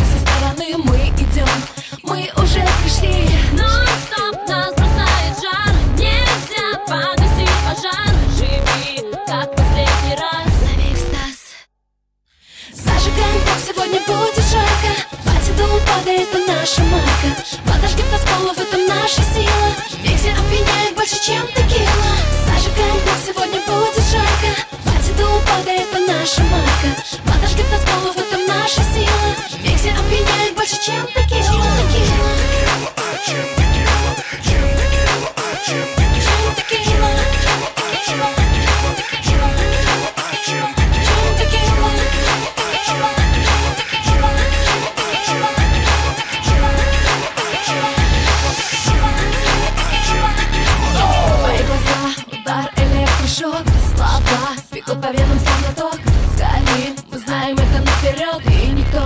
помощи со стороны мы идем. Мы уже пришли. Но стоп, нас бросает жар. Нельзя погасить пожар. Живи, как последний раз. Лови экстаз. Зажигаем так, сегодня будет жарко. Хватит дым падает на наша марка. Подожгет нас полов, это наша сила. Микси опьяняет больше, чем текила. Зажигаем так, сегодня будет жарко. Хватит дым падает на наша марка. Подожгет нас полов, это наша сила. Микси опьяняет больше, чем текила. Чем текила, чем текила, чем текила, чем текила, чем текила, чем текила, чем текила, Твои глаза, удар, электрошок. Слова бегут по венам, словно ток. Горим, мы знаем это наперед. И никто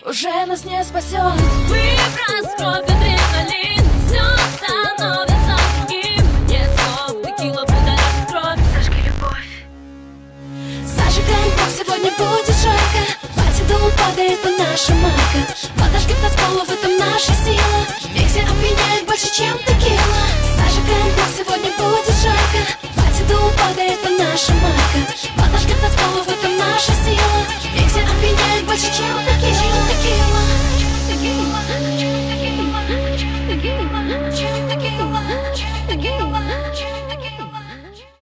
уже нас не спасет. Выброс, кровь, адреналин. Все становится другим. Нет слов, текила будоражит кровь. Зажги любовь. Зажигаем так, сегодня будет жарко. Хватит дым падает на наша марка. Подожгет нас полов, это наша сила. Микси опьяняет больше, чем текила. Зажигаем так, сегодня будет жарко. Хватит дым падает на наша марка.